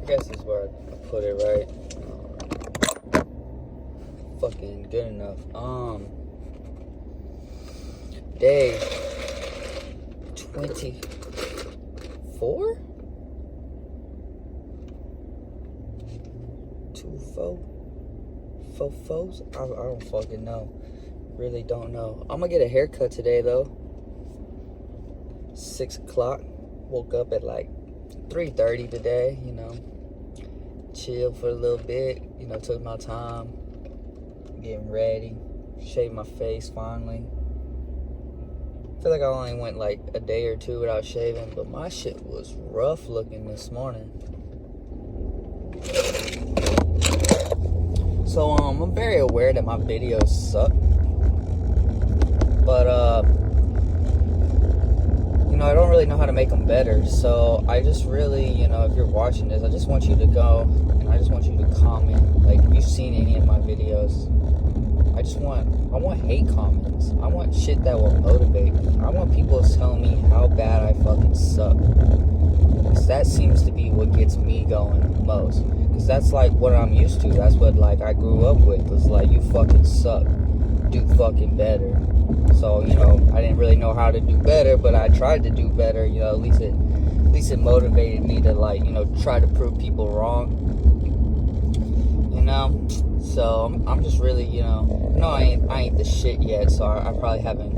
guess is where I put it, right? Fucking good enough. Day 24? 4 foes? I don't fucking know. Really don't know. I'm gonna get a haircut today though. 6 o'clock. Woke up at like 3:30 today, you know. Chill for a little bit, you know, took my time. Getting ready. Shaved my face finally. I feel like I only went like a day or two without shaving, but my shit was rough looking this morning. So I'm very aware that my videos suck. But you know, I don't really know how to make them better. So I just really, you know, if you're watching this, I just want you to go and I just want you to comment. Like if you've seen any of my videos, I want hate comments. I want shit that will motivate me. I want people telling me how bad I fucking suck. Because that seems to be what gets me going most. Because that's like what I'm used to. That's what like I grew up with. Was like, you fucking suck. Do fucking better. So, you know, I didn't really know how to do better, but I tried to do better. You know, at least it motivated me to like, you know, try to prove people wrong. You know? So I'm just really, you know, no, I ain't the shit yet, so I probably haven't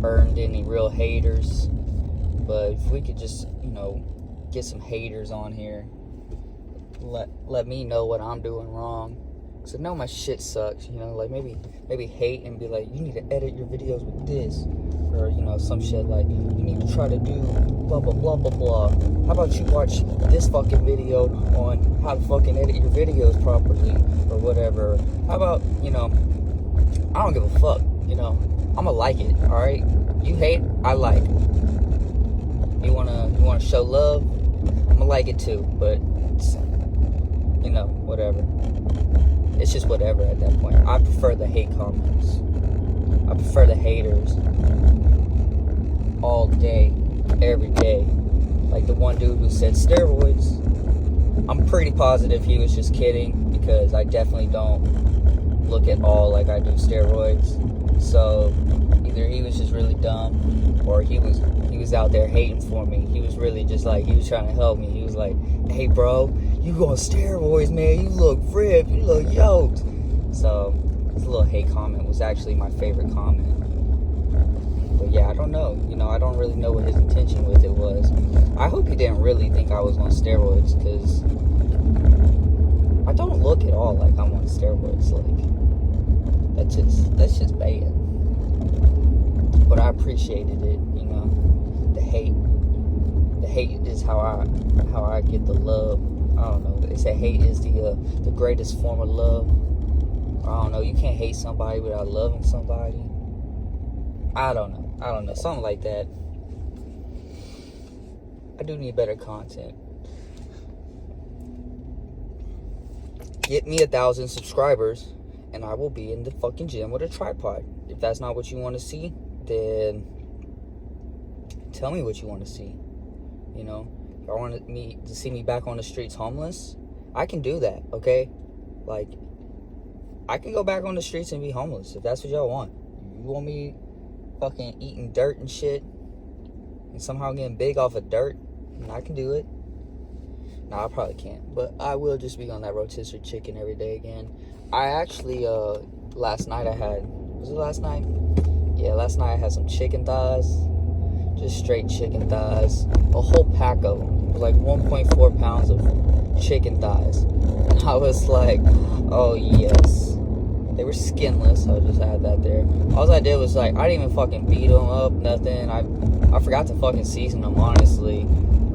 earned any real haters. But if we could just, you know, get some haters on here, let me know what I'm doing wrong. So I know my shit sucks, you know, like maybe hate and be like, you need to edit your videos with this, or you know, some shit like you need to try to do blah blah blah blah blah. How about you watch this fucking video on how to fucking edit your videos properly or whatever. How about, you know, I don't give a fuck, you know, I'ma like it, all right? You hate, I like. You wanna show love, I'ma like it too, but you know, whatever. It's just whatever at that point. I prefer the hate comments. I prefer the haters all day, every day. Like the one dude who said steroids. I'm pretty positive he was just kidding, because I definitely don't look at all like I do steroids. So either he was just really dumb, or he was out there hating for me. He was really just like, he was trying to help me. He was like, hey bro, you on steroids, man, you look ripped, you look yoked. So this little hate comment was actually my favorite comment. But yeah, I don't know, you know, I don't really know what his intention with it was. I hope he didn't really think I was on steroids, because I don't look at all like I'm on steroids. Like that's just bad. But I appreciated it, you know. The hate is how I get the love. I don't know. They say hate is the greatest form of love. I don't know. You can't hate somebody without loving somebody. I don't know. Something like that. I do need better content. Get me 1,000 subscribers, and I will be in the fucking gym with a tripod. If that's not what you want to see, then tell me what you want to see. You know, if I want me to see me back on the streets homeless, I can do that, okay? Like, I can go back on the streets and be homeless if that's what y'all want. You want me fucking eating dirt and shit and somehow getting big off of dirt, and I can do it. No, I probably can't, but I will just be on that rotisserie chicken every day again. I actually, last night I had, was it last night? Yeah, last night I had some chicken thighs. Just straight chicken thighs. A whole pack of them. It was like 1.4 pounds of chicken thighs. And I was like, oh yes. They were skinless, so I just had that there. All I did was like, I didn't even fucking beat them up, nothing. I forgot to fucking season them, honestly.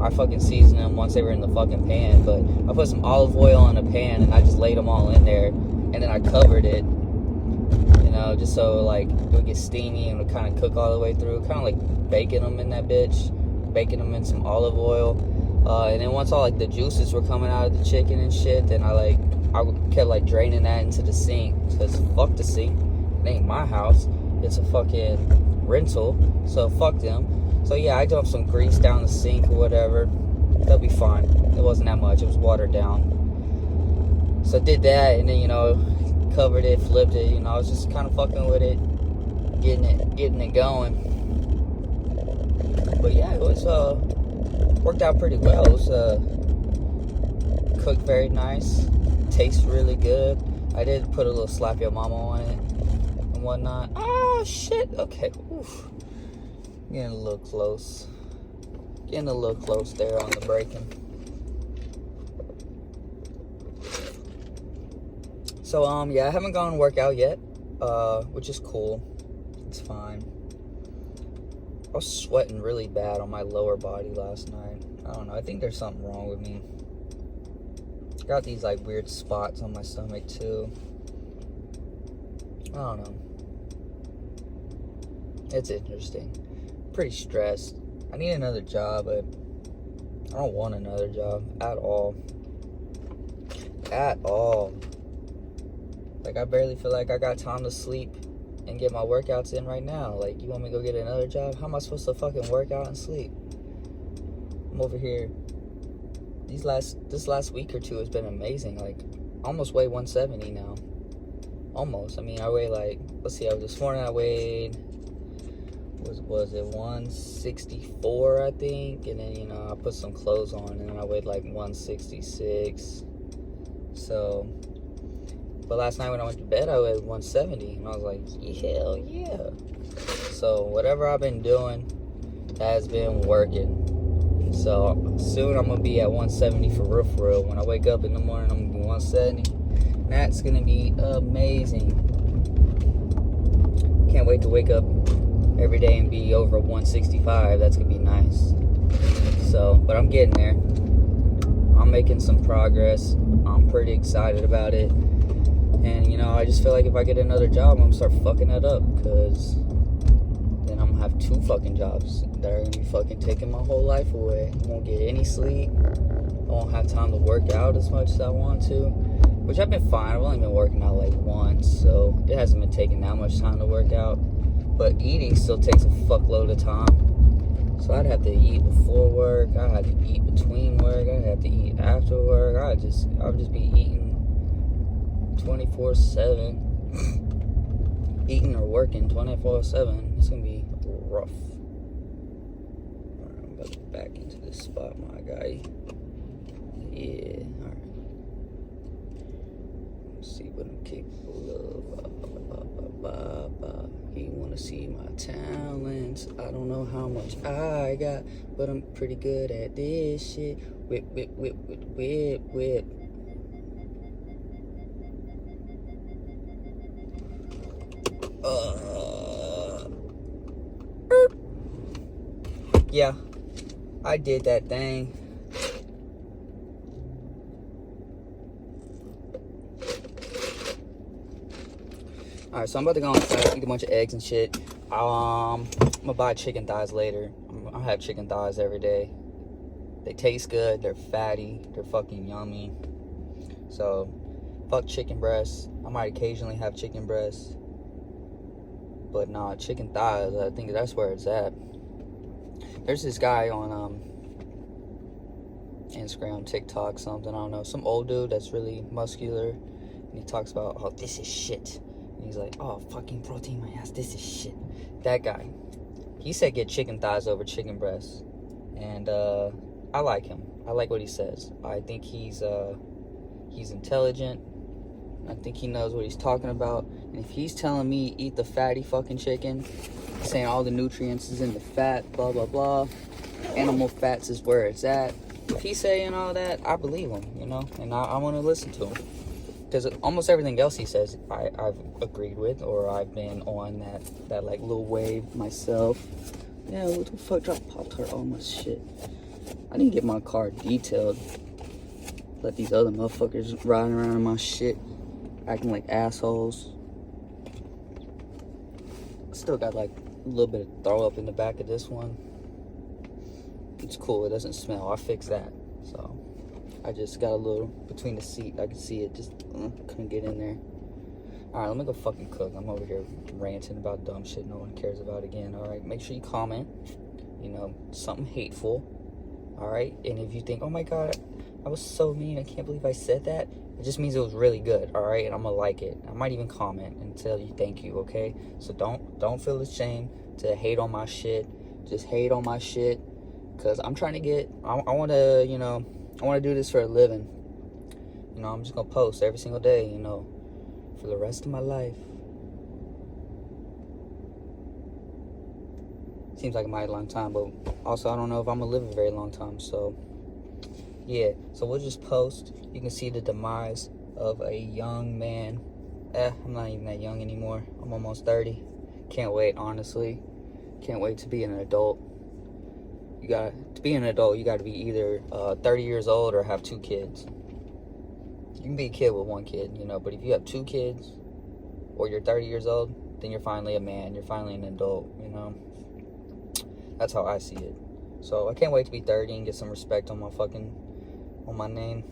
I fucking seasoned them once they were in the fucking pan. But I put some olive oil in a pan and I just laid them all in there. And then I covered it. You know, just so like it would get steamy and would kind of cook all the way through. Kind of like baking them in that bitch. Baking them in some olive oil. And then once all like the juices were coming out of the chicken and shit, then I kept like draining that into the sink. Because fuck the sink. It ain't my house. It's a fucking rental. So fuck them. So yeah, I dumped some grease down the sink or whatever. They'll be fine. It wasn't that much. It was watered down. So I did that, and then, you know, covered it, flipped it. You know, I was just kind of fucking with it, getting it going. But yeah, it was worked out pretty well. It was cooked very nice. Tastes really good. I did put a little slap your mama on it and whatnot. Oh shit. Okay. Oof. Getting a little close. Getting a little close there on the braking. So yeah, I haven't gone to work out yet, which is cool. It's fine. I was sweating really bad on my lower body last night. I don't know. I think there's something wrong with me. Got these like weird spots on my stomach too. I don't know. It's interesting. Pretty stressed. I need another job, but I don't want another job at all. At all. Like, I barely feel like I got time to sleep and get my workouts in right now. Like, you want me to go get another job? How am I supposed to fucking work out and sleep? I'm over here. This last week or two has been amazing. Like, I almost weigh 170 now. Almost. I mean, I weigh like, let's see, this morning I weighed, was it 164, I think? And then, you know, I put some clothes on, and then I weighed like 166. So, but last night when I went to bed, I weighed 170, and I was like, hell yeah. So, whatever I've been doing has been working. So, soon I'm going to be at 170 for real. When I wake up in the morning, I'm going to be 170. That's going to be amazing. Can't wait to wake up every day and be over 165. That's going to be nice. So, but I'm getting there. I'm making some progress. I'm pretty excited about it. And, you know, I just feel like if I get another job, I'm going to start fucking that up. Because then I'm going to have 2 fucking jobs that are going to be fucking taking my whole life away. I won't get any sleep. I won't have time to work out as much as I want to. Which I've been fine. I've only been working out like once. So it hasn't been taking that much time to work out. But eating still takes a fuckload of time. So I'd have to eat before work. I'd have to eat between work. I'd have to eat after work. I'd just be eating 24/7. Eating or working 24/7. It's gonna be rough. Alright, I'm about to back into this spot, my guy. Yeah, alright. Let's see what I'm capable of. You wanna see my talents? I don't know how much I got, but I'm pretty good at this shit. Whip, whip, whip, whip, whip, whip. Yeah, I did that thing. Alright, so I'm about to go inside, eat a bunch of eggs and shit. I'm gonna buy chicken thighs later. I have chicken thighs every day. They taste good, they're fatty, they're fucking yummy. So, fuck chicken breasts. I might occasionally have chicken breasts. But nah, chicken thighs, I think that's where it's at. There's this guy on Instagram, TikTok, something, I don't know. Some old dude that's really muscular. And he talks about, oh, this is shit. And he's like, oh, fucking protein my ass, this is shit. That guy. He said get chicken thighs over chicken breasts. And I like him. I like what he says. I think he's intelligent. I think he knows what he's talking about. And if he's telling me eat the fatty fucking chicken, saying all the nutrients is in the fat, blah, blah, blah. Animal fats is where it's at. If he's saying all that, I believe him, you know? And I want to listen to him. Because almost everything else he says, I've agreed with. Or I've been on that like, little wave myself. Yeah, what the fuck dropped Pop-Tart on my shit? I didn't get my car detailed. Let these other motherfuckers riding around in my shit. Acting like assholes. Still got like a little bit of throw up in the back of this one. It's cool, it doesn't smell. I fixed that. So I just got a little between the seat. I could see it, just couldn't get in there. Alright, let me go fucking cook. I'm over here ranting about dumb shit no one cares about again. Alright, make sure you comment. You know, something hateful. all right? And if you think, oh my God, I was so mean, I can't believe I said that, it just means it was really good, all right? And I'm gonna like it. I might even comment and tell you thank you, okay? So don't feel ashamed to hate on my shit. Just hate on my shit, because I'm trying to get, I want to, you know, I want to do this for a living. You know, I'm just gonna post every single day, you know, for the rest of my life. Seems like a mighty long time, but also I don't know if I'm gonna live a very long time. So yeah, so we'll just post. You can see the demise of a young man. I'm not even that young anymore. I'm almost 30. Can't wait, honestly. Can't wait to be an adult. To be an adult, you gotta be either 30 years old or have 2 kids. You can be a kid with 1 kid, you know, but if you have 2 kids or you're 30 years old, then you're finally a man. You're finally an adult, you know. That's how I see it. So I can't wait to be 30 and get some respect on my name.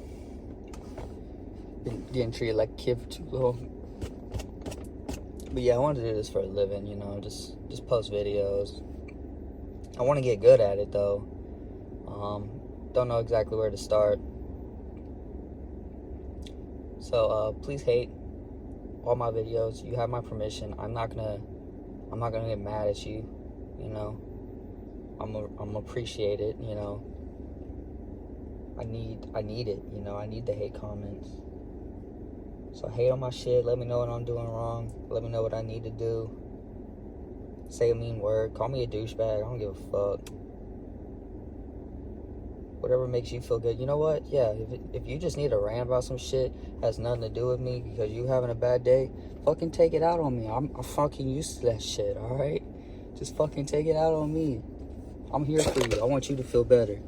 Been getting treated like a kid for too long. But yeah, I want to do this for a living, you know, just post videos. I want to get good at it though. Don't know exactly where to start. So please hate all my videos. You have my permission. I'm not gonna get mad at you, you know. I'm appreciate it, you know. I need it, you know. I need the hate comments. So hate on my shit. Let me know what I'm doing wrong. Let me know what I need to do. Say a mean word. Call me a douchebag. I don't give a fuck. Whatever makes you feel good. You know what? Yeah, if you just need to rant about some shit, has nothing to do with me because you having a bad day, fucking take it out on me. I'm fucking used to that shit, alright? Just fucking take it out on me. I'm here for you. I want you to feel better.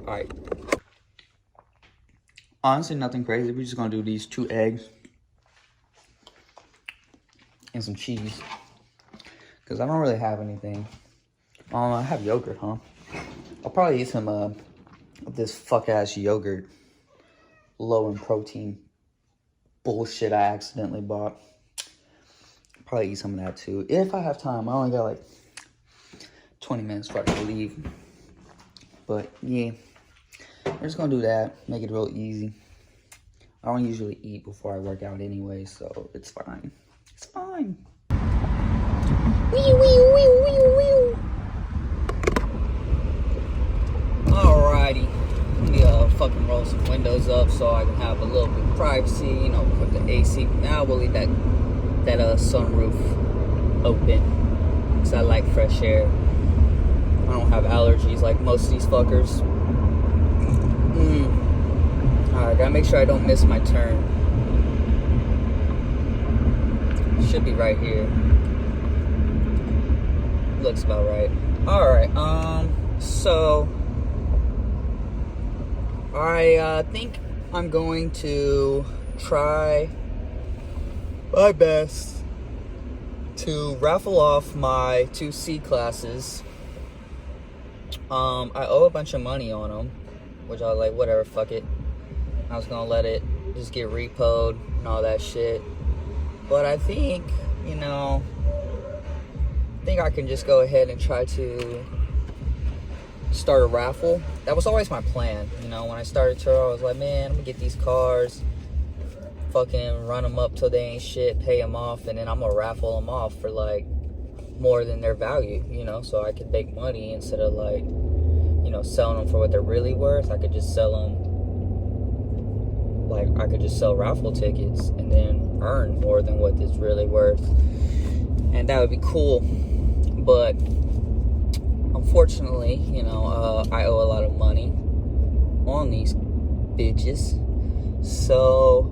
Alright. Honestly, nothing crazy. We're just gonna do these 2 eggs and some cheese. Because I don't really have anything. I have yogurt, huh? I'll probably eat some of this fuck-ass yogurt. Low in protein. Bullshit I accidentally bought. Probably eat some of that too. If I have time. I only got like 20 minutes before I leave. But yeah. We're just gonna do that. Make it real easy. I don't usually eat before I work out anyway, so it's fine. It's fine. Alrighty. Let me fucking roll some windows up so I can have a little bit of privacy. You know, put the AC. Now we'll leave that sunroof open because I like fresh air. I don't have allergies like most of these fuckers. Alright, gotta make sure I don't miss my turn. Should be right here. Looks about right. Alright, so I think I'm going to try my best to raffle off my 2 C classes. I owe a bunch of money on them, which I was like, whatever, fuck it. I was gonna let it just get repoed and all that shit. But I think, you know, I can just go ahead and try to start a raffle. That was always my plan, you know. When I started Turo, I was like, man, I'm gonna get these cars, fucking run them up till they ain't shit, pay them off, and then I'm gonna raffle them off for like more than their value, you know, so I could make money instead of like, you know, selling them for what they're really worth. I could just sell them, like, I could just sell raffle tickets and then earn more than what it's really worth. And that would be cool. But unfortunately, you know, I owe a lot of money on these bitches. So,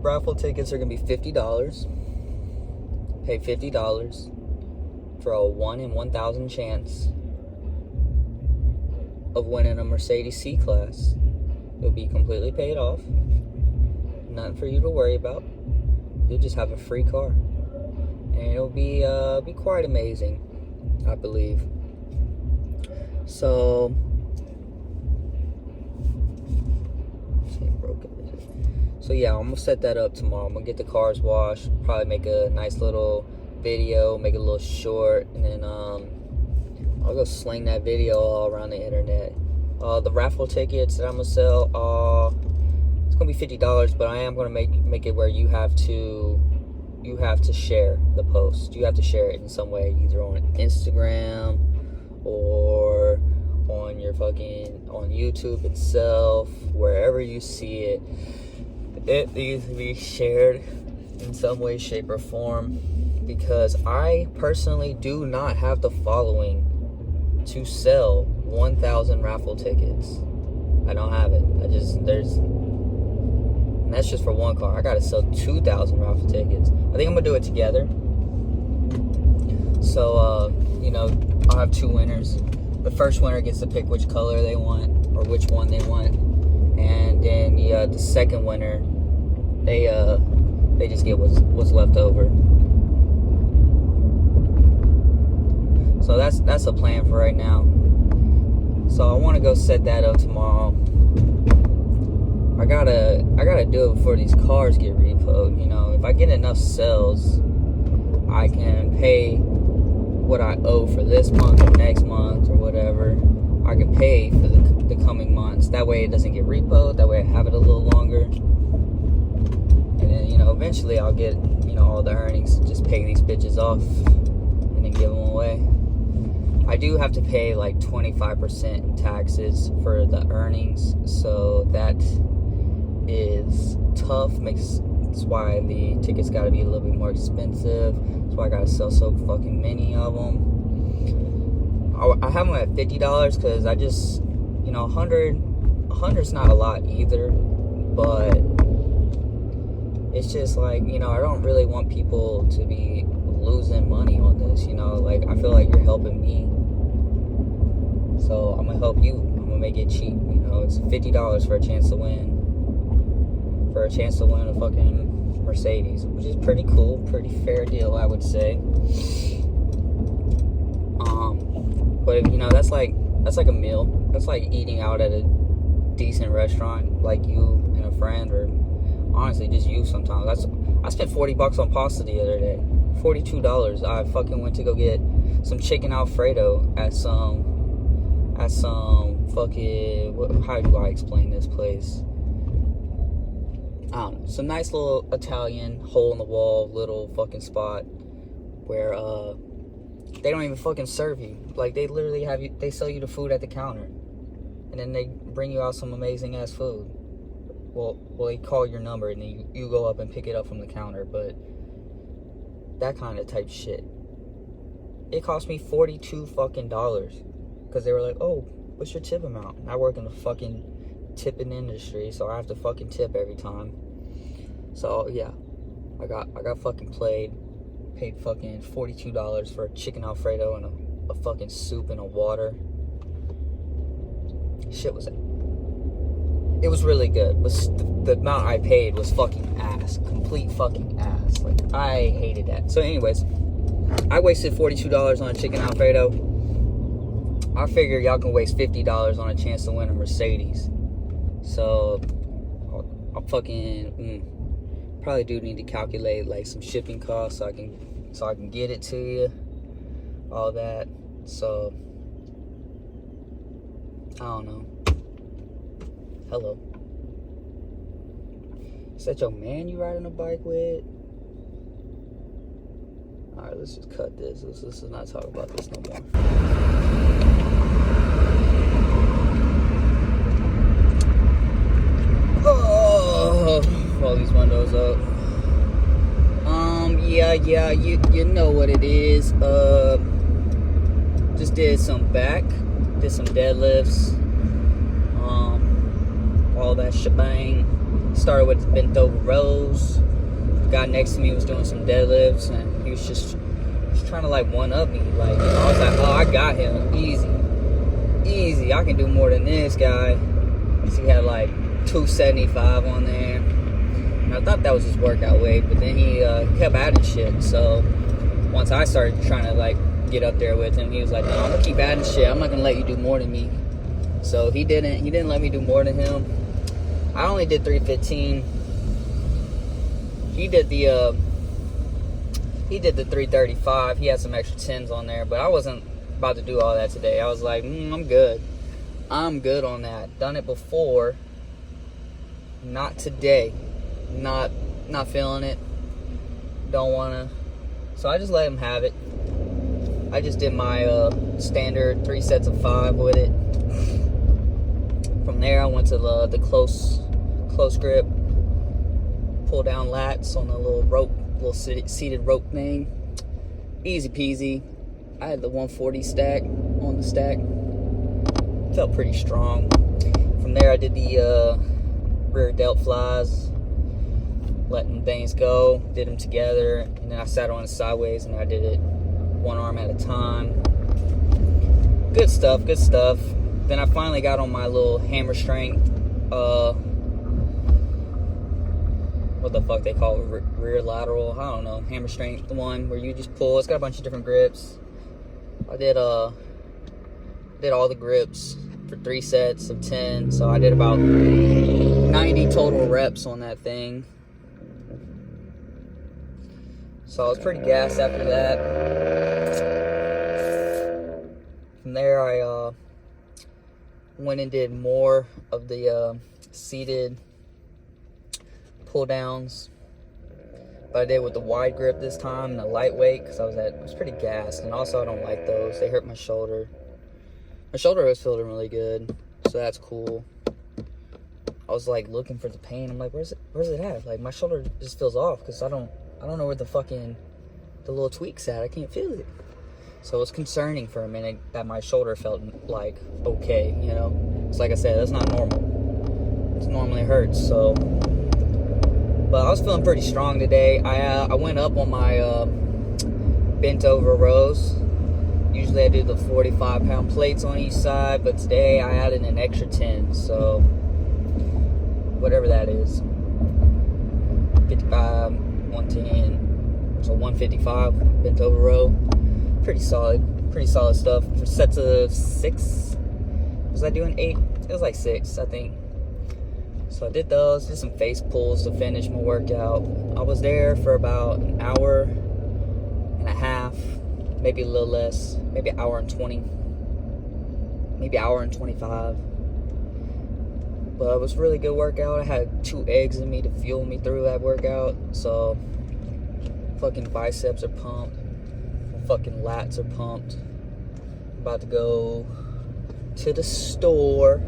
raffle tickets are gonna be $50. Pay $50 for a 1 in 1,000 chance of winning a Mercedes C-Class. It'll be completely paid off. Nothing for you to worry about. You'll just have a free car. And it'll be quite amazing, I believe. So, yeah, I'm gonna set that up tomorrow. I'm gonna get the cars washed, probably make a nice little video, make it a little short, and then I'll go sling that video all around the internet. The raffle tickets that I'm gonna sell, it's gonna be $50, but I am gonna make it where you have to share the post. You have to share it in some way, either on Instagram or on your on YouTube itself, wherever you see it. It needs to be shared in some way, shape, or form, because I personally do not have the following to sell 1,000 raffle tickets. I don't have it. And that's just for one car. I gotta sell 2,000 raffle tickets. I think I'm gonna do it together. So, I'll have 2 winners. The first winner gets to pick which color they want, or which one they want. And then the second winner, they just get what's left over. So that's a plan for right now. So I want to go set that up tomorrow. I gotta do it before these cars get repoed. If I get enough sales, I can pay what I owe for this month or next month or whatever. I can pay for the coming months. That way it doesn't get repoed. That way I have it a little longer. And then, eventually I'll get, all the earnings, just pay these bitches off and then give them away. I do have to pay like 25% in taxes for the earnings, so that is tough. That's why the tickets got to be a little bit more expensive. That's why I got to sell so fucking many of them. I have them at $50 because I just, 100's not a lot either, but it's just like, I don't really want people to be losing money on this, like I feel like you're helping me, so I'm gonna help you. I'm gonna make it cheap. It's $50 for a chance to win a fucking Mercedes, which is pretty cool, pretty fair deal, I would say. But that's like a meal. That's like eating out at a decent restaurant, like you and a friend, or honestly just you sometimes. I spent $40 on pasta the other day. $42. I fucking went to go get some chicken Alfredo at some fucking, how do I explain this place? I don't know. Some nice little Italian hole in the wall little fucking spot where they don't even fucking serve you. Like, they literally they sell you the food at the counter, and then they bring you out some amazing ass food. Well, they call your number and then you go up and pick it up from the counter, but that kind of type shit. It cost me $42 fucking dollars because they were like, "Oh, what's your tip amount?" And I work in the fucking tipping industry, so I have to fucking tip every time. So yeah, I got fucking paid fucking $42 for a chicken Alfredo and a fucking soup and a water. Shit it was really good, but the amount I paid was fucking ass. Complete fucking ass. Like, I hated that. So anyways, I wasted $42 on a chicken Alfredo. I figure y'all can waste $50 on a chance to win a Mercedes. So I'll fucking probably do need to calculate like some shipping costs so I can get it to you, all that. So I don't know. Hello. Is that your man you riding a bike with? Alright, let's just cut this. Let's not talk about this no more. Oh, roll these windows up. Yeah, you know what it is. Just did some deadlifts. All that shebang. Started with bent over rows. The guy next to me was doing some deadlifts, and he was just trying to like one up me. Like, I was like, oh, I got him easy. I can do more than this guy. So he had like 275 on there. And I thought that was his workout weight, but then he kept adding shit. So once I started trying to like get up there with him, he was like, no, I'm gonna keep adding shit. I'm not gonna let you do more than me. So he didn't let me do more than him. I only did 315. He did the 335. He had some extra 10s on there, but I wasn't about to do all that today. I was like, I'm good. I'm good on that. Done it before. Not today. Not feeling it. Don't wanna. So I just let him have it. I just did my standard 3 sets of 5 with it. From there, I went to the close grip, pull down lats on the little rope, little seated rope thing. Easy peasy. I had the 140 stack on the stack. Felt pretty strong. From there, I did the rear delt flies, letting things go, did them together, and then I sat on it sideways and I did it one arm at a time. Good stuff. Then I finally got on my little hammer strength, what the fuck they call it, rear lateral, I don't know, hammer strength, the one where you just pull. It's got a bunch of different grips. I did all the grips for 3 sets of 10, so I did about 90 total reps on that thing. So I was pretty gassed after that. From there, I went and did more of the seated pull downs, but I did with the wide grip this time and the lightweight because I was pretty gassed, and also I don't like those. They hurt my shoulder. My shoulder was feeling really good, so that's cool. I was like looking for the pain. I'm like, where's it at? Like my shoulder just feels off because I don't know where the little tweak's at. I can't feel it. So it was concerning for a minute that my shoulder felt like okay, you know. It's like I said, that's not normal. It normally hurts. So, but I was feeling pretty strong today. I went up on my bent over rows. Usually I do the 45-pound plates on each side, but today I added an extra 10. So whatever that is, 55, 110, so 155 bent over row. Pretty solid stuff. For sets of 6, was I doing 8? It was like 6, I think. So I did those, did some face pulls to finish my workout. I was there for about an hour and a half, maybe a little less, maybe an hour and 20, maybe an hour and 25. But it was a really good workout. I had 2 eggs in me to fuel me through that workout. So fucking biceps are pumped. Fucking lats are pumped. I'm about to go to the store,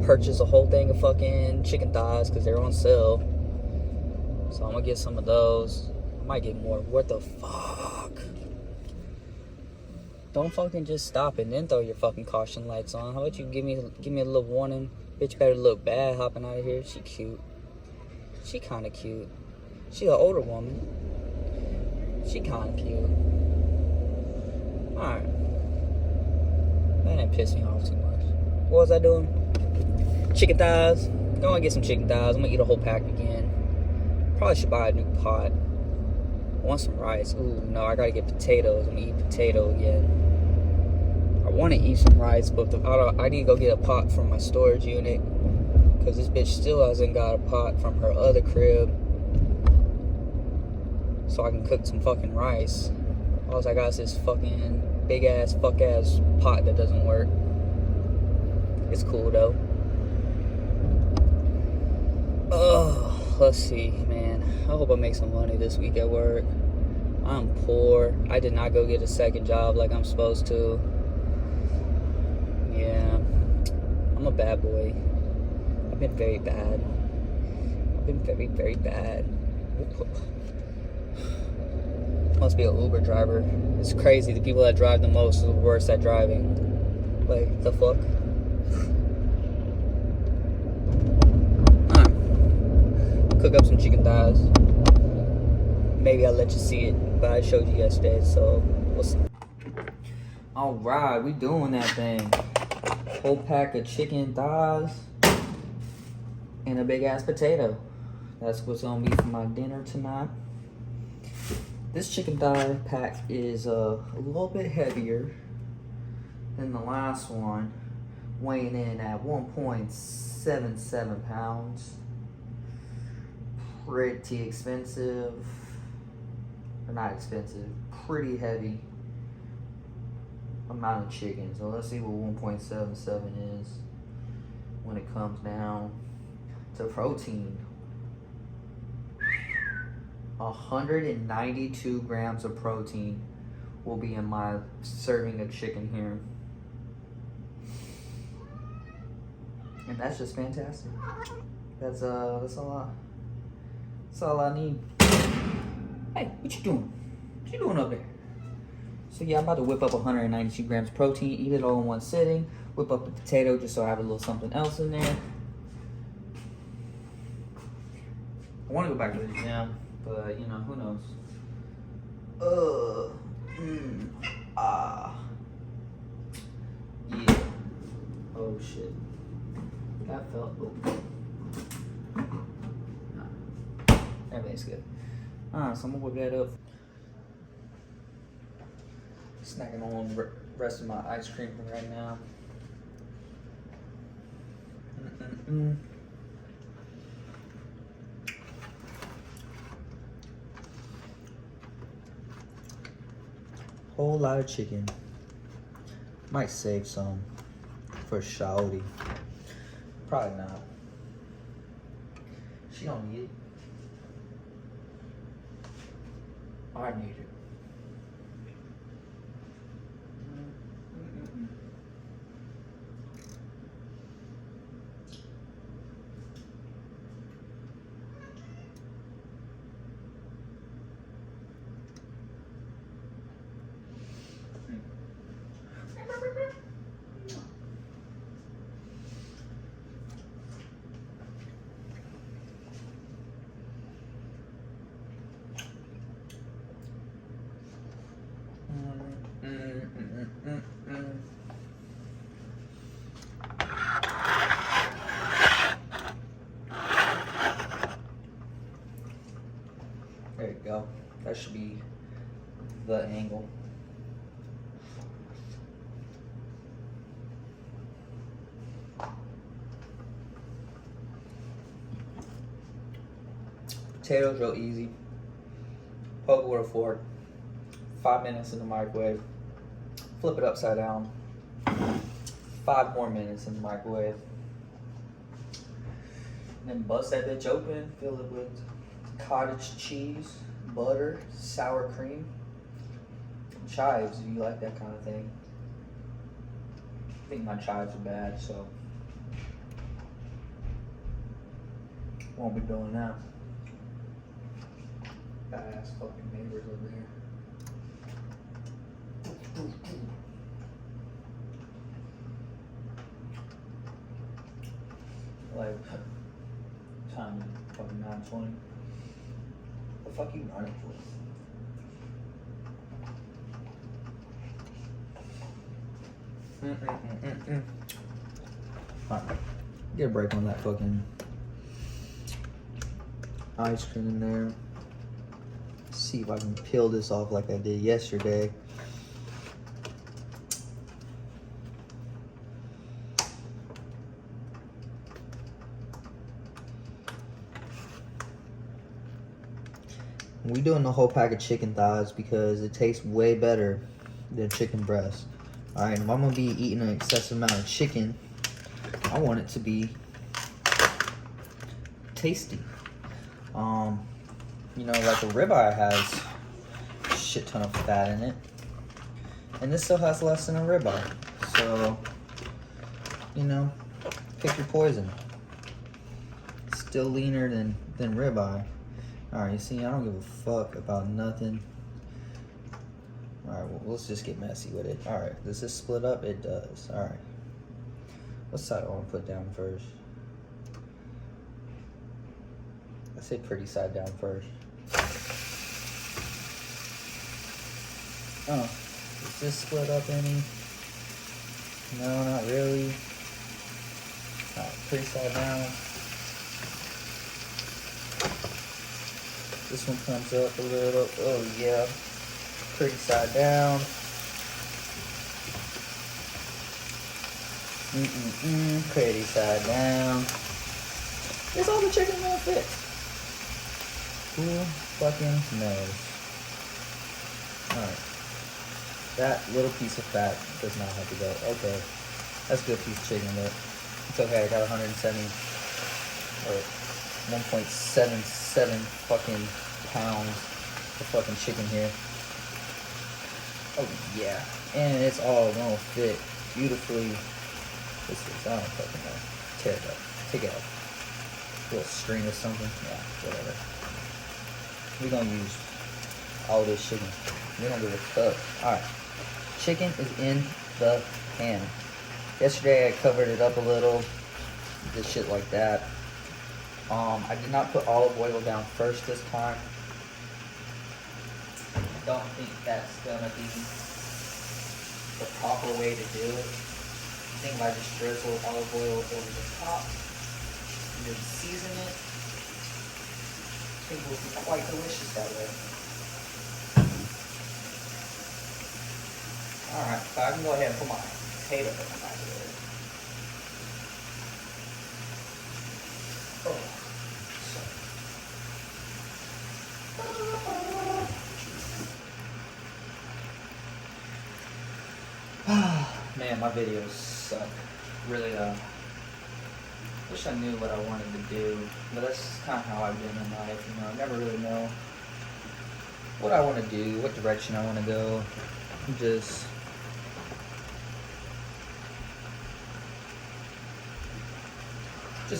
purchase a whole thing of fucking chicken thighs because they're on sale. So I'm gonna get some of those. I might get more. What the fuck? Don't fucking just stop and then throw your fucking caution lights on. How about you give me a little warning? Bitch better look bad hopping out of here. She cute. She kinda cute. She an older woman. She kinda cute. Alright. That didn't piss me off too much. What was I doing? Chicken thighs. Go and get some chicken thighs. I'm gonna eat a whole pack again. Probably should buy a new pot. I want some rice. Ooh, no, I gotta get potatoes. I'm gonna eat potato again. I wanna eat some rice, but I need to go get a pot from my storage unit. Because this bitch still hasn't got a pot from her other crib. So I can cook some fucking rice. All I got is this fucking big ass fuck ass pot that doesn't work. It's cool though. Oh, let's see, man. I hope I make some money this week at work. I'm poor. I did not go get a second job like I'm supposed to. Yeah, I'm a bad boy. I've been very bad. I've been very, very bad. Must be an Uber driver. It's crazy. The people that drive the most are the worst at driving. Like, the fuck? Alright. Cook up some chicken thighs. Maybe I'll let you see it, but I showed you yesterday, so we'll see. Alright, we doing that thing. Whole pack of chicken thighs and a big ass potato. That's what's gonna be for my dinner tonight. This chicken thigh pack is a little bit heavier than the last one, weighing in at 1.77 pounds. Pretty expensive, or not expensive, pretty heavy. amount of chicken. So let's see what 1.77 is when it comes down to protein. 192 grams of protein will be in my serving of chicken here. And that's just fantastic. That's a lot. That's all I need. Hey, what you doing? What you doing up there? So yeah, I'm about to whip up 192 grams of protein, eat it all in one sitting, whip up the potato just so I have a little something else in there. I want to go back to the gym, but you know, who knows? Yeah. Oh shit. That felt good. Everything's good. Alright, so I'm gonna whip that up. Snacking on the rest of my ice cream for right now. Whole lot of chicken. Might save some for Shawty. Probably not. She don't need it. I need it. There you go. That should be the angle. Potatoes real easy. Poke with a fork. 5 minutes in the microwave. Flip it upside down. 5 more minutes in the microwave. And then bust that bitch open. Fill it with cottage cheese, butter, sour cream, chives if you like that kind of thing. I think my chives are bad, so won't be doing that. Badass fucking neighbors over here. Like, time is fucking 9:20. The fuck you running for? Alright, get a break on that fucking ice cream in there. See if I can peel this off like I did yesterday. We doing the whole pack of chicken thighs because it tastes way better than chicken breast. All right, if I'm gonna be eating an excessive amount of chicken, I want it to be tasty. You know, like a ribeye has a shit ton of fat in it, and this still has less than a ribeye. So, you know, pick your poison. Still leaner than ribeye. Alright, you see, I don't give a fuck about nothing. Alright, well, let's just get messy with it. Alright, does this split up? It does. Alright. What side do I want to put down first? I say pretty side down first. Oh, does this split up any? No, not really. Alright, pretty side down. This one comes up a little. Oh yeah. Pretty side down. Pretty side down. Is all the chicken gonna fit? Who fucking knows? Alright. That little piece of fat does not have to go. Okay, that's a good piece of chicken, but it's okay. I got 170 or 1.77 fucking pounds of fucking chicken here. Oh yeah, and it's all gonna fit beautifully. This is, I don't fucking know. Tear it up. Take it out. A little string or something. Yeah, whatever. We're gonna use all this chicken. We don't give a fuck. Alright. Chicken is in the pan. Yesterday I covered it up a little. Did shit like that. I did not put olive oil down first this time. Don't think that's gonna be the proper way to do it. I think if I just drizzle olive oil over the top and then season it, I think it will be quite delicious that way. Alright, so I can go ahead and put my potato in the back of there. Oh, man, my videos suck. Really, wish I knew what I wanted to do, but that's kind of how I've been in life, you know. I never really know what I want to do, what direction I want to go. I'm just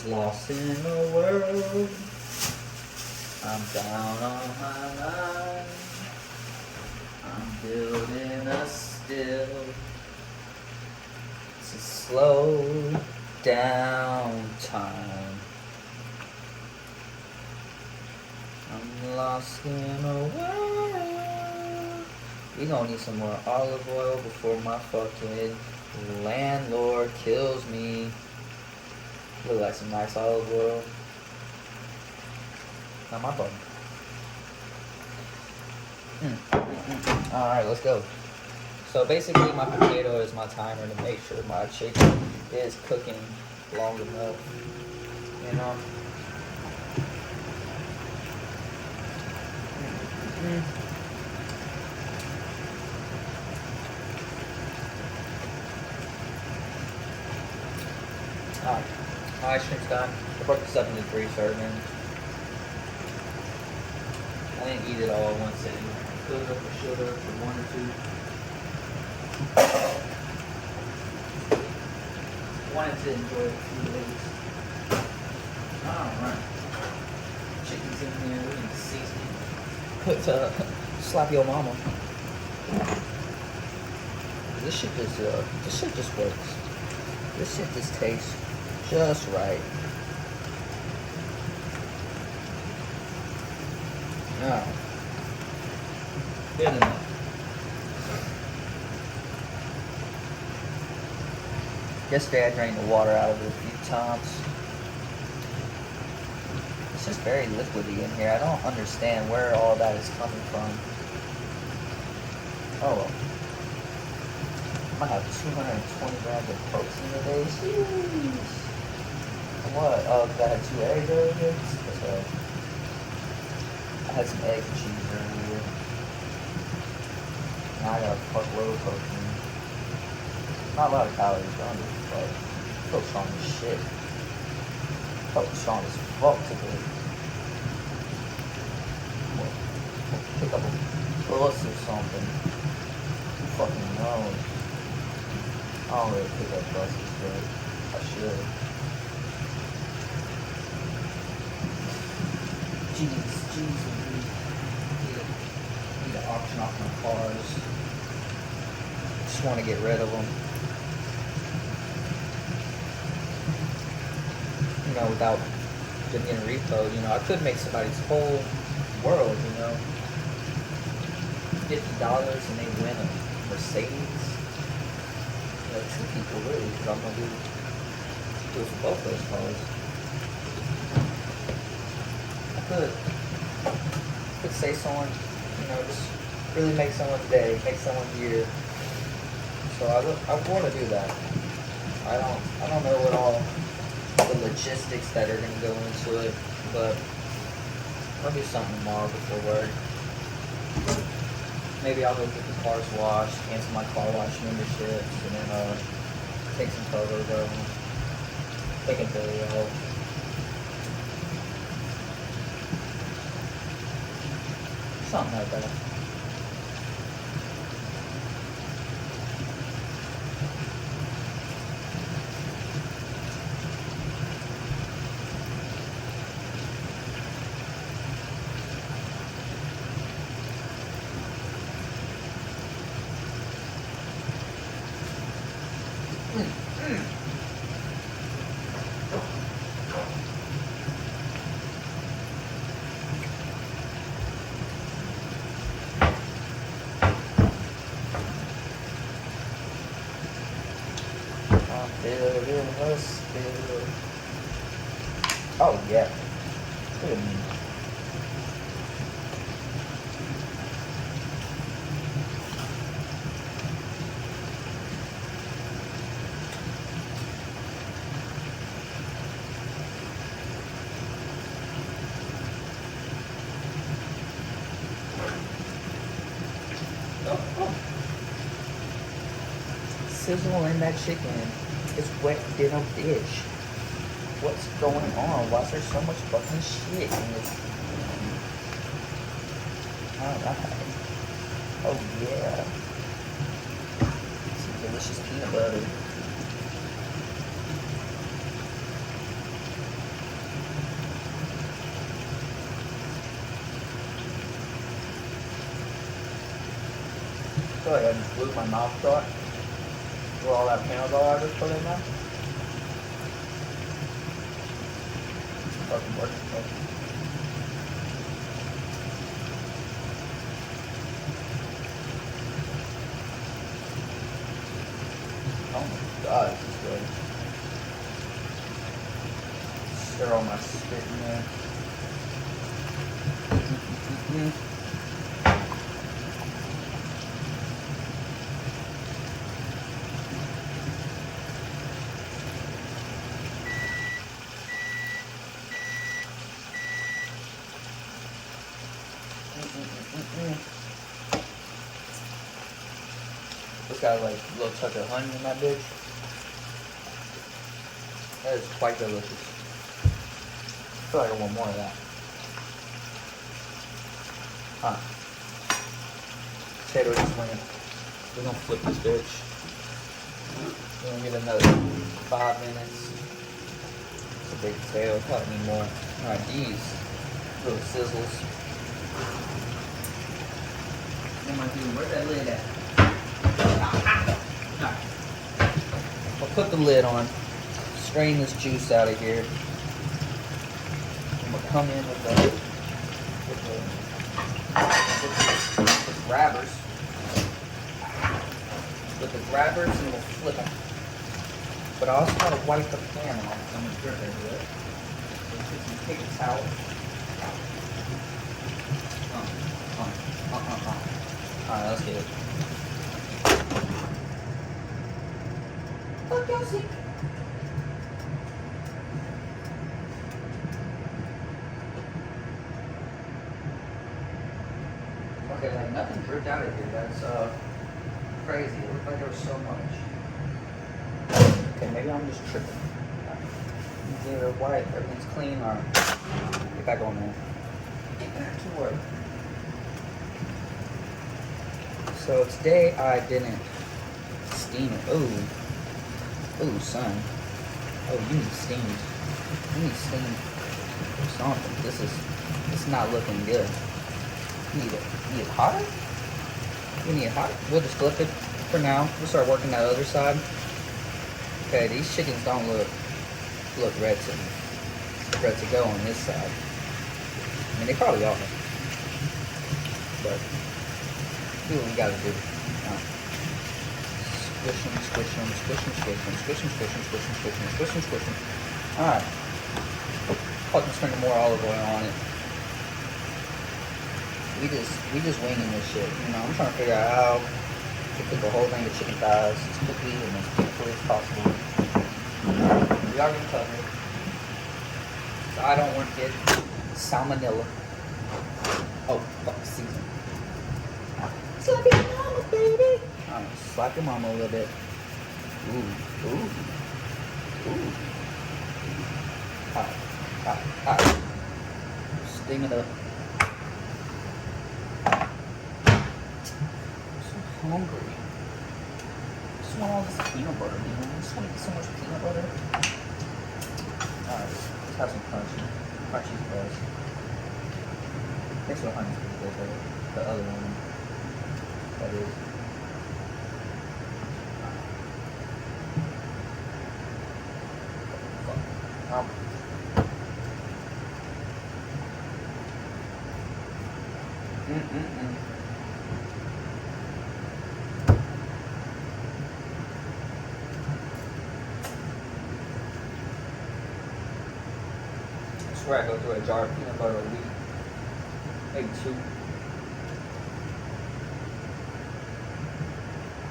lost in the world. I'm down on my line. I'm building a still. It's a slow down time. I'm lost in a world. We gonna need some more olive oil before my fucking landlord kills me. Look like some nice olive oil. Not my button. Alright, let's go. So basically my potato is my timer to make sure my chicken is cooking long enough. You know? Alright, my ice cream's done. I broke this up into 3 servings. I didn't eat it all at one sitting. Could have or should have for 1 or 2. Wanted to enjoy it a few days. Alright. Chicken's in here, we need to season it. Put slap your mama. This shit just works. This shit just tastes just right. Now, good enough. Yesterday I drained the water out of it a few times. It's just very liquidy in here. I don't understand where all that is coming from. Oh well. I might have 220 grams of protein today. Jeez. What? Oh, because I had 2 eggs earlier? That's right. I had some eggs and cheese earlier. Now I got a fuckload of protein. Not a lot of calories, but I'm just like, I feel strong as shit. I felt strong as fuck today. We'll pick up a bus or something. Who fucking knows? I don't really pick up buses, but I should. Jeez, need to auction off my cars. Just want to get rid of them. You know, without them getting repoed, you know, I could make somebody's whole world, you know. $50 and they win a Mercedes. You know, 2 people really, because I'm going to do it for both those cars. Could say someone, you know, just really make someone's day, make someone's year. So I want to do that. I don't know what all the logistics that are going to go into it, but I'll do something tomorrow before work. maybe I'll go get the cars washed, cancel my car wash memberships, and then take some photos of them, take a video. Something like that. Oh yeah. Look at me. Sizzle in that chicken. It's wet in a dish. What's going on? Why is there so much fucking shit in this? Alright. Oh yeah. Some delicious peanut butter. Go ahead and glue my mouth shut. Do all that peanut butter I just put in there. Fucking working. Oh my god, this is good. Stir all my spit in there. It's got like a little touch of honey in that bitch. That is quite delicious. I feel like I want more of that. Huh. Potato this way. We're gonna flip this bitch. We're gonna get another 5 minutes. It's a big potato, probably need more. Alright, these little sizzles. What am I doing? Where's that lid at? I'll put the lid on, strain this juice out of here. I'm gonna come in with the grabbers. With the grabbers, and we'll flip them. But I also gotta wipe the pan off. I'm gonna grip into it. So take a towel. Alright, let's get it. Fuck y'all see. Okay, like nothing dripped out of here. That's crazy. It looked like there was so much. Okay, maybe I'm just tripping. Either white, everything's clean, or get back on there. Get back to work. So today I didn't steam it. Ooh, son. Oh, you need steamed. You need steamed something. This is not looking good. You need it hotter? You need it hotter? We'll just flip it for now. We'll start working that other side. Okay, these chickens don't look ready to go on this side. I mean, they probably are. But do what we gotta do. Squish them, squish them, squish them, squish them, squish them, squish them, squish them, squish them, squish them, squish them. Alright. Fucking sprinkle more olive oil on it. We just winging this shit. You know, I'm trying to figure out how to cook the whole thing of chicken thighs as quickly and as quickly as possible. We already covered. So I don't want to get salmonella. Oh, fuck, season. Slap your mama, baby. Slap your mama a little bit. Ooh, ooh, ooh. Hot, hot, hot. Sting it up. I'm so hungry. I just want all this peanut butter, man. I just want to eat so much peanut butter. Alright, let's have some crunchy. Crunchy's the best. Thanks for the honey's pretty good, but the other one, that is. I swear I go through a jar of peanut butter a week. Maybe 2.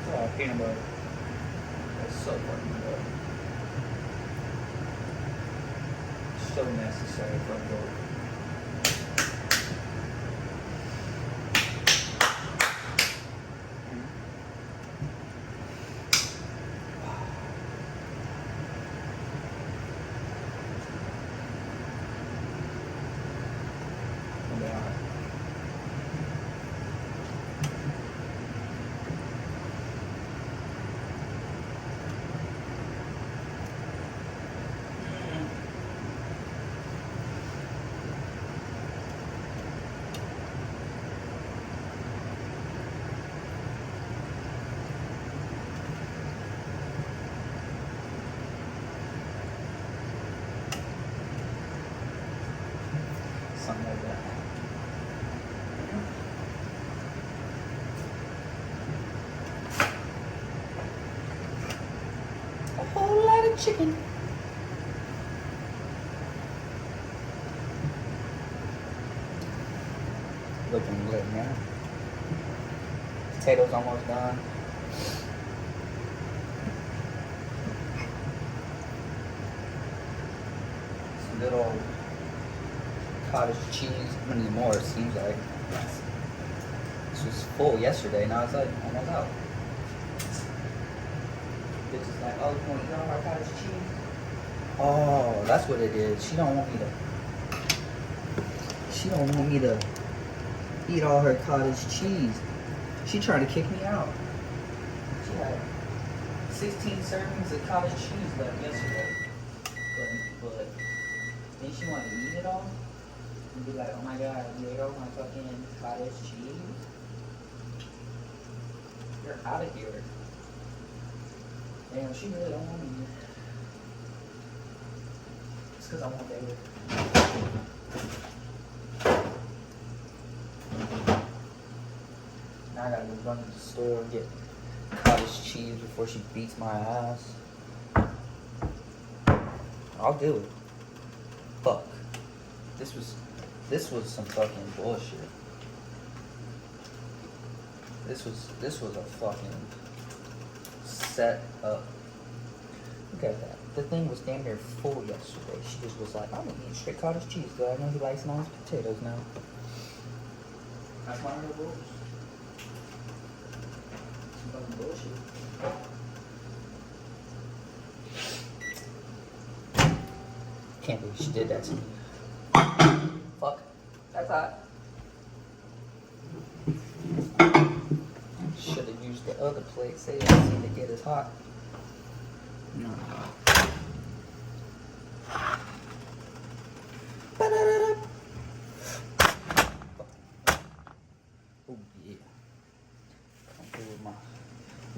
Oh, peanut butter. That's so fucking good. So necessary for a book. Something like that. A whole lot of chicken. Looking good, man. Potatoes almost done. Some good old cottage cheese. How many more? It seems like this was full yesterday. Now it's like almost out. Bitch is like, oh, you want to eat all our cottage cheese? Oh, that's what it is. She don't want me to eat all her cottage cheese. She trying to kick me out. She had 16 servings of cottage cheese left yesterday. But then she wanted to eat it all. And be like, oh my god, you ate all my fucking cottage cheese? You're out of here. Damn, she really don't want me. It's because I want David. Now I gotta go run to the store and get cottage cheese before she beats my ass. I'll do it. Fuck. This was some fucking bullshit. This was a fucking set up. Look at that. The thing was damn near full yesterday. She just was like, I'm gonna eat straight cottage cheese because I know he likes nice potatoes now. That's one of the rules. Some fucking bullshit. Can't believe she did that to me. Fuck. That's hot. Should have used the other plate. Say it seemed to get as hot. No. Oh yeah. I'm good with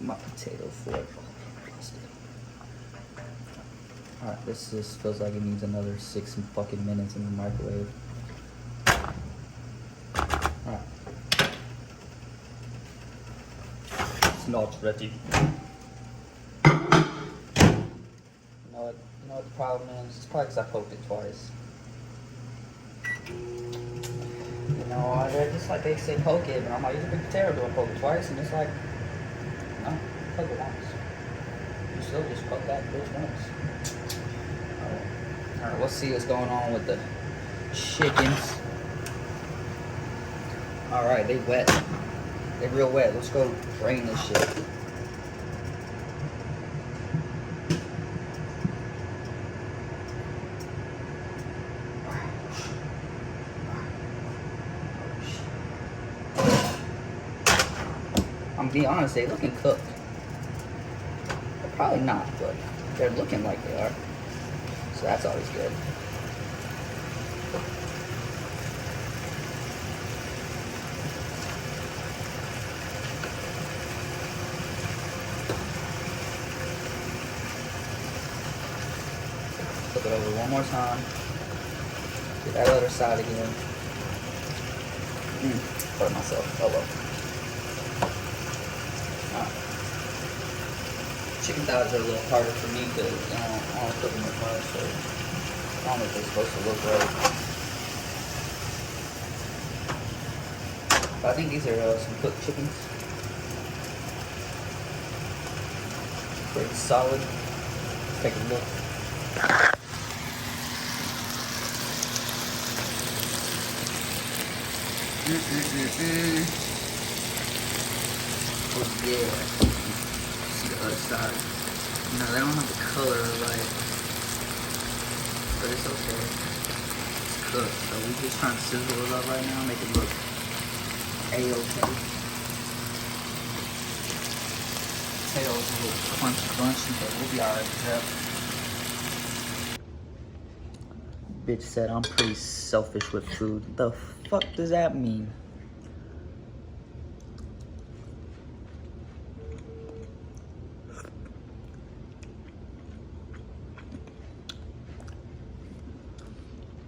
my potato fork. Alright, this just feels like it needs another 6 fucking minutes in the microwave. Alright. It's not ready. You know what the problem is? It's probably because I poked it twice. You know, they're just like they say poke it, but I'm like, it's a big potato, do I poke it twice? And it's like, no, poke it once. You still just poke that bitch once. Alright, let's see what's going on with the chickens. Alright, they wet. They're real wet. Let's go drain this shit. I'm being honest, they looking cooked. They're probably not, but they're looking like they are. So that's always good. Flip it over one more time. Do that other side again. Hurt myself. Oh well. Chicken thighs are a little harder for me because I don't cook them as much, so I don't know if they're supposed to look right. But I think these are some cooked chickens. Pretty solid. Let's take a look. Oh yeah. See the other side. You know, they don't have the color right, but it's okay. It's cooked, so we're just trying to sizzle it up right now, make it look a-okay. Potatoes a little crunchy, but we'll be alright with that. Bitch said I'm pretty selfish with food. The fuck does that mean?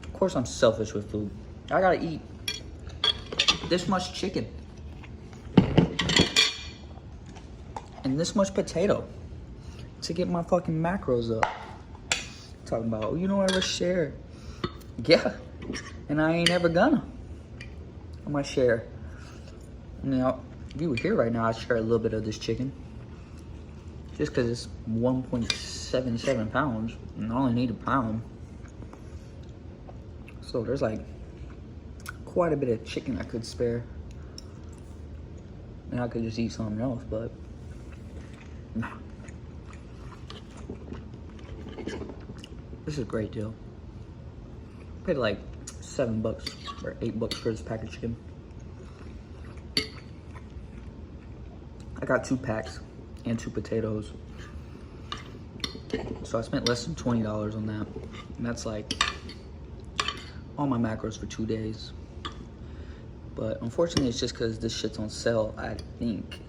Of course I'm selfish with food. I gotta eat this much chicken and this much potato to get my fucking macros up. Talking about, oh, you don't ever share. Yeah, and I ain't ever gonna. I'm gonna share. You know, if you were here right now, I'd share a little bit of this chicken. Just because it's 1.77 pounds, and I only need a pound. So there's like quite a bit of chicken I could spare. And I could just eat something else, but nah. This is a great deal. Paid like $7 or $8 for this pack of chicken. I got 2 packs and 2 potatoes. So I spent less than $20 on that. And that's like all my macros for 2 days. But unfortunately, it's just because this shit's on sale, I think.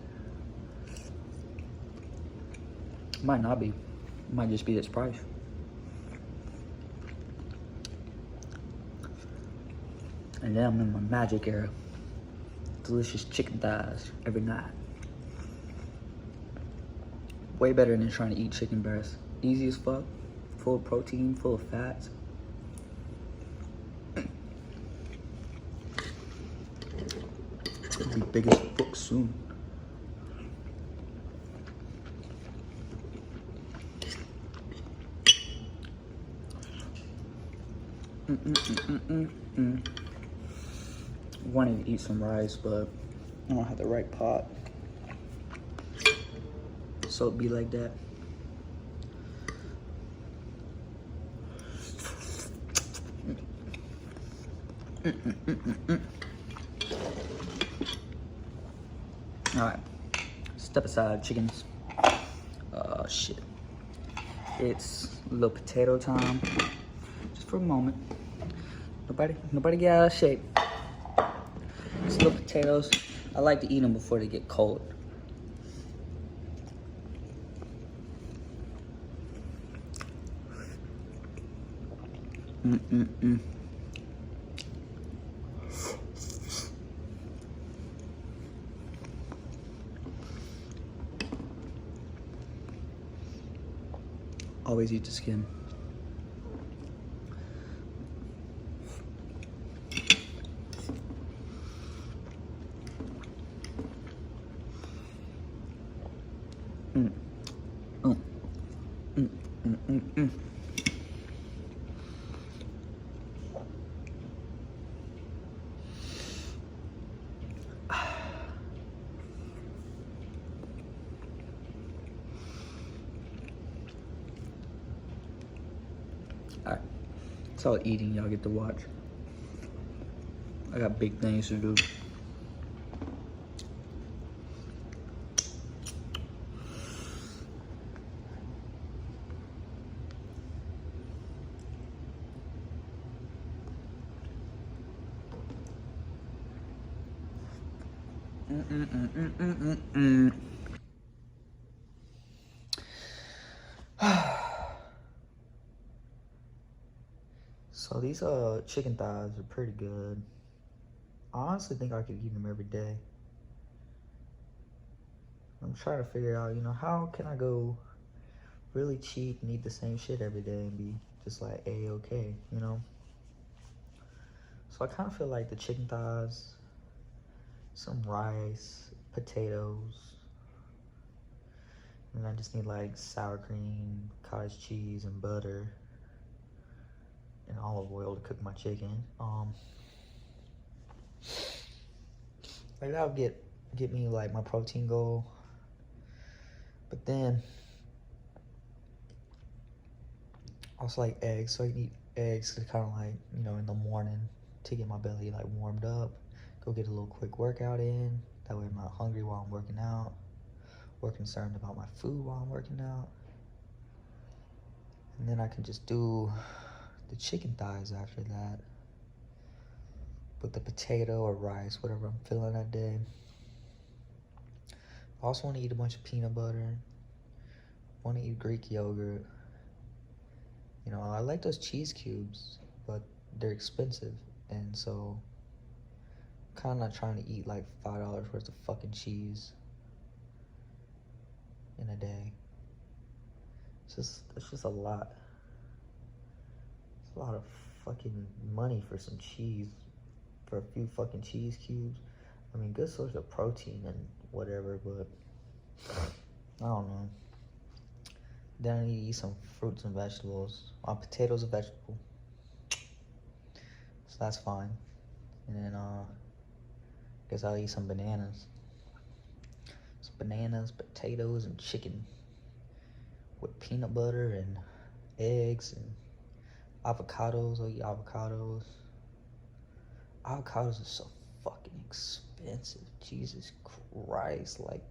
It might not be. It might just be this price. And then I'm in my magic era. Delicious chicken thighs every night. Way better than trying to eat chicken breast. Easy as fuck. Full of protein, full of fats. Be big as fuck soon. Wanted to eat some rice, but I don't have the right pot. So it'd be like that. All right, step aside, chickens. Shit. It's a little potato time. Just for a moment. Nobody get out of shape. Just little potatoes. I like to eat them before they get cold. Always eat the skin. Alright. It's all eating y'all get to watch. I got big things to do. So these chicken thighs are pretty good. I honestly think I could eat them every day. I'm trying to figure out, you know, how can I go really cheap and eat the same shit every day and be just like A-okay, you know? So I kind of feel like the chicken thighs, some rice, potatoes, and I just need like sour cream, cottage cheese, and butter, and olive oil to cook my chicken. Like that would get me like my protein goal. But then also like eggs, so I can eat eggs to kind of like, you know, in the morning to get my belly like warmed up, go get a little quick workout in. That way I'm not hungry while I'm working out, or concerned about my food while I'm working out. And then I can just do the chicken thighs after that with the potato or rice, whatever I'm feeling that day. I also want to eat a bunch of peanut butter. I want to eat Greek yogurt. You know, I like those cheese cubes, but they're expensive. And so I'm kind of not trying to eat like $5 worth of fucking cheese in a day. It's just a lot. It's a lot of fucking money for some cheese, for a few fucking cheese cubes. I mean, good source of protein and whatever, but I don't know. Then I need to eat some fruits and vegetables. Potatoes a vegetable, so that's fine. And then guess I'll eat some bananas. Some bananas, potatoes, and chicken with peanut butter and eggs and avocados. I'll eat avocados. Avocados are so fucking expensive. Jesus Christ. Like,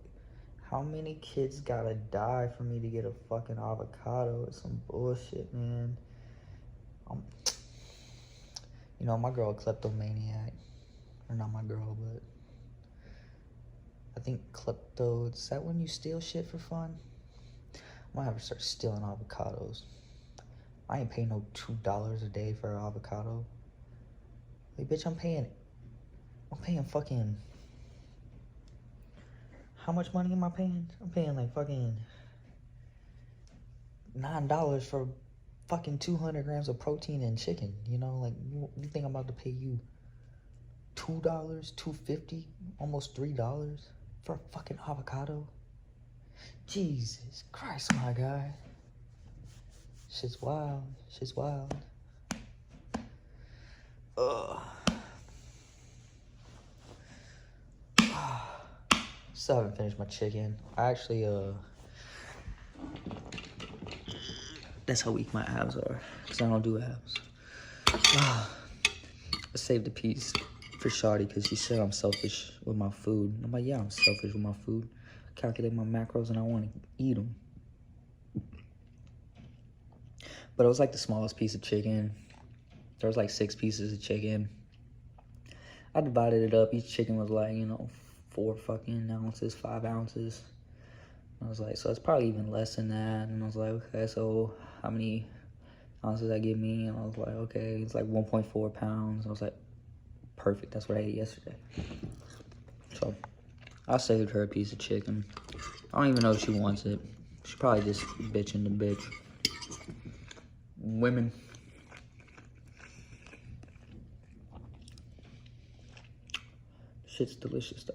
how many kids gotta die for me to get a fucking avocado? It's some bullshit, man. You know, my girl a kleptomaniac. Or not my girl, but I think klepto, is that when you steal shit for fun? I might have to start stealing avocados. I ain't paying no $2 a day for an avocado. Like, bitch, I'm paying fucking, how much money am I paying? I'm paying like fucking $9 for fucking 200 grams of protein and chicken, you know? Like, you think I'm about to pay you $2, $2.50, almost $3 for a fucking avocado? Jesus Christ, my guy. Shit's wild. Shit's wild. Ugh. Still haven't finished my chicken. I actually, that's how weak my abs are, because I don't do abs. I saved a piece for Shawty because she said I'm selfish with my food. I'm like, yeah, I'm selfish with my food. Calculate my macros and I want to eat them. But it was like the smallest piece of chicken. There was like 6 pieces of chicken. I divided it up. Each chicken was like, you know, 4 fucking ounces, 5 ounces. I was like, so it's probably even less than that. And I was like, okay, so how many ounces that give me? And I was like, okay, it's like 1.4 pounds. I was like, perfect. That's what I ate yesterday. So I saved her a piece of chicken. I don't even know if she wants it. She probably just bitching the bitch. Women. Shit's delicious though.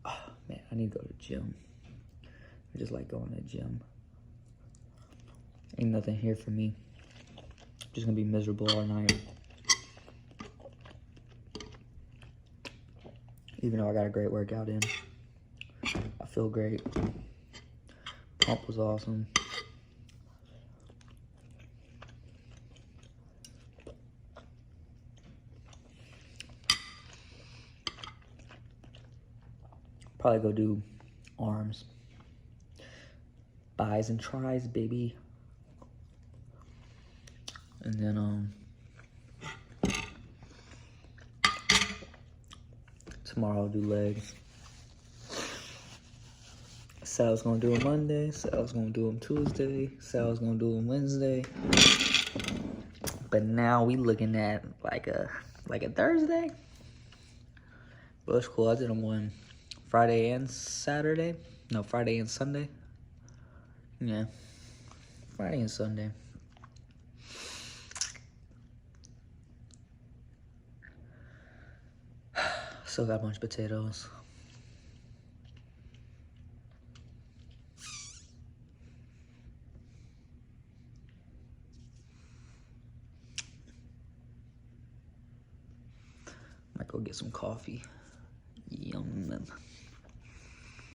Oh man, I need to go to the gym. I just like going to the gym. Ain't nothing here for me. Just gonna be miserable all night. Even though I got a great workout in. I feel great. Pump was awesome. Probably go do arms. Buys and tries, baby. And then, tomorrow I'll do legs. Said I was gonna do them Monday. Said I was gonna do them Tuesday. Said I was gonna do them Wednesday. But now we looking at like a Thursday. But it's cool. I did them one Friday and Saturday. No, Friday and Sunday. Yeah, Friday and Sunday. Still got a bunch of potatoes. Might go get some coffee.